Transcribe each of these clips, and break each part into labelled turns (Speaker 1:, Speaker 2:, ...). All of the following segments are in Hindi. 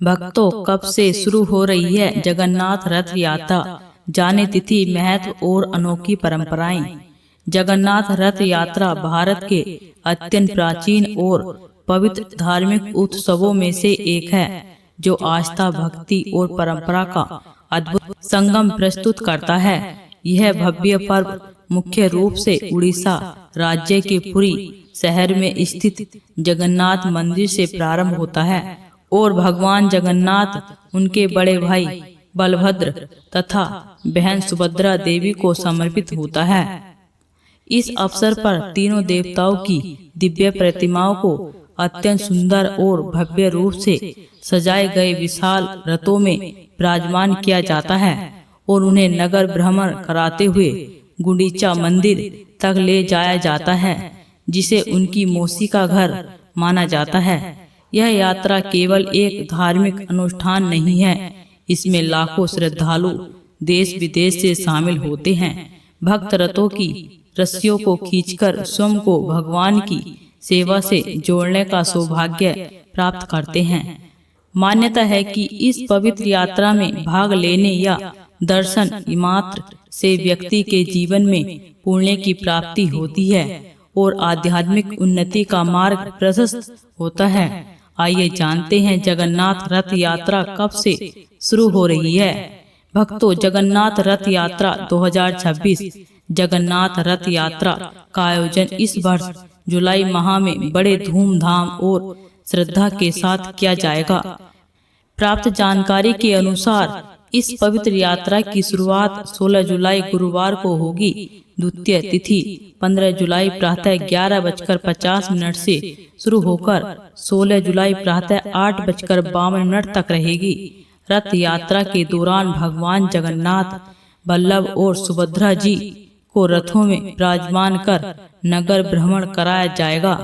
Speaker 1: भक्तों, कब से शुरू हो रही है जगन्नाथ रथ यात्रा। जाने तिथि, महत्व और अनोखी परंपराएं। जगन्नाथ रथ यात्रा भारत के अत्यंत प्राचीन और पवित्र धार्मिक उत्सवों में से एक है, जो आस्था, भक्ति और परंपरा का अद्भुत संगम प्रस्तुत करता है। यह भव्य पर्व मुख्य रूप से उड़ीसा राज्य के पुरी शहर में स्थित जगन्नाथ मंदिर से प्रारंभ होता है और भगवान जगन्नाथ, उनके बड़े भाई बलभद्र तथा बहन सुभद्रा देवी को समर्पित होता है। इस अवसर पर तीनों देवताओं की दिव्य प्रतिमाओं को अत्यंत सुंदर और भव्य रूप से सजाए गए विशाल रथों में विराजमान किया जाता है और उन्हें नगर भ्रमण कराते हुए गुंडीचा मंदिर तक ले जाया जाता है, जिसे उनकी मौसी का घर माना जाता है। यह यात्रा केवल एक धार्मिक अनुष्ठान नहीं है, इसमें लाखों श्रद्धालु देश विदेश से शामिल होते हैं। भक्त रथों की रस्सियों को खींचकर स्वयं को भगवान की सेवा से जोड़ने का सौभाग्य प्राप्त करते हैं। मान्यता है कि इस पवित्र यात्रा में भाग लेने या दर्शन मात्र से व्यक्ति के जीवन में पुण्य की प्राप्ति होती है और आध्यात्मिक उन्नति का मार्ग प्रशस्त होता है। आइए जानते हैं जगन्नाथ रथ यात्रा कब से शुरू हो रही है। भक्तों, जगन्नाथ रथ यात्रा 2026 जगन्नाथ रथ यात्रा का आयोजन इस वर्ष जुलाई माह में बड़े धूमधाम और श्रद्धा के साथ किया जाएगा। प्राप्त जानकारी के अनुसार इस पवित्र यात्रा की शुरुआत 16 जुलाई गुरुवार को होगी। द्वितीय तिथि 15 जुलाई प्रातः 11:50 से शुरू होकर 16 जुलाई प्रातः 8:52 तक रहेगी। रथ यात्रा के दौरान भगवान जगन्नाथ, बल्लभ और सुभद्रा जी को रथों में विराजमान कर नगर भ्रमण कराया जाएगा।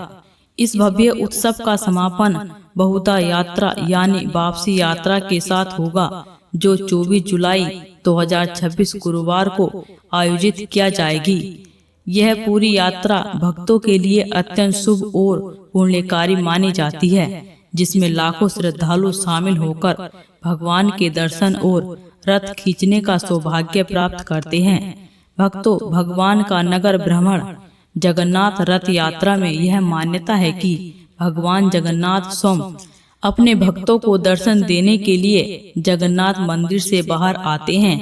Speaker 1: इस भव्य उत्सव का समापन बहुधा यात्रा यानी वापसी यात्रा के साथ होगा, जो 24 जुलाई 2026 गुरुवार को आयोजित किया जाएगी। यह पूरी यात्रा भक्तों के लिए अत्यंत शुभ और पुण्यकारी मानी जाती है, जिसमें लाखों श्रद्धालु शामिल होकर भगवान के दर्शन और रथ खींचने का सौभाग्य प्राप्त करते हैं। भक्तों, भगवान का नगर भ्रमण। जगन्नाथ रथ यात्रा में यह मान्यता है कि भगवान जगन्नाथ स्वयं अपने भक्तों को दर्शन देने के लिए जगन्नाथ मंदिर से बाहर आते हैं।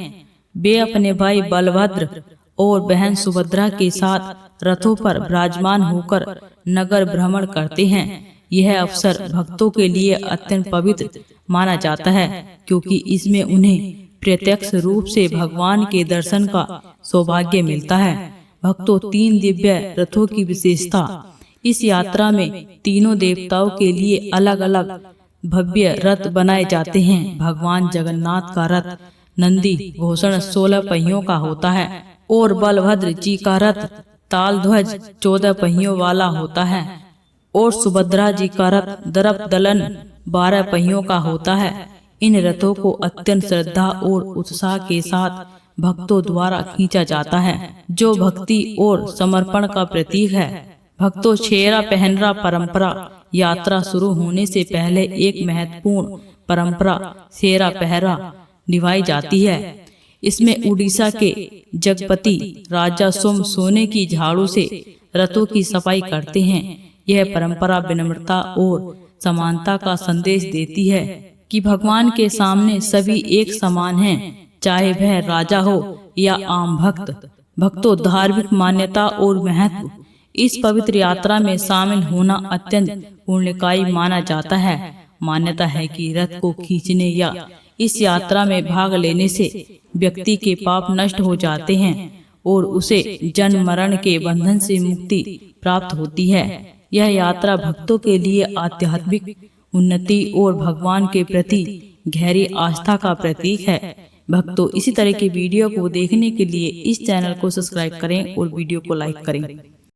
Speaker 1: वे अपने भाई बलभद्र और बहन सुभद्रा के साथ रथों पर विराजमान होकर नगर भ्रमण करते हैं। यह अवसर भक्तों के लिए अत्यंत पवित्र माना जाता है, क्योंकि इसमें उन्हें प्रत्यक्ष रूप से भगवान के दर्शन का सौभाग्य मिलता है। भक्तों, 3 दिव्य रथों की विशेषता। इस यात्रा में तीनों देवताओं के लिए अलग अलग भव्य रथ बनाए जाते हैं। भगवान जगन्नाथ का रथ नंदी घोषण 16 पहियों का होता है और बलभद्र जी का रथ ताल ध्वज 14 पहियों वाला होता है और सुभद्रा जी का रथ दर्प दलन 12 पहियों का होता है। इन रथों को अत्यंत श्रद्धा और उत्साह के साथ भक्तों द्वारा खींचा जाता है, जो भक्ति और समर्पण का प्रतीक है। भक्तों, छेरा पहनरा परंपरा। यात्रा शुरू होने से पहले एक महत्वपूर्ण परंपरा छेरा पहरा निभाई जाती है। इसमें उड़ीसा के जगपति राजा स्वयं सोने की झाड़ू से रथों की सफाई करते हैं। यह परंपरा विनम्रता और समानता का संदेश देती है कि भगवान के सामने सभी एक समान हैं, चाहे वह राजा हो या आम भक्त। भक्तों, धार्मिक मान्यता और महत्व। इस पवित्र यात्रा में शामिल होना अत्यंत पुण्यकारी माना जाता है। मान्यता है कि रथ को खींचने या इस यात्रा में भाग लेने से व्यक्ति के पाप नष्ट हो जाते हैं और उसे जन्म मरण के बंधन से मुक्ति प्राप्त होती है। यह यात्रा भक्तों के लिए आध्यात्मिक उन्नति और भगवान के प्रति गहरी आस्था का प्रतीक है। भक्तों, इसी तरह की वीडियो को देखने के लिए इस चैनल को सब्सक्राइब करें और वीडियो को लाइक करें।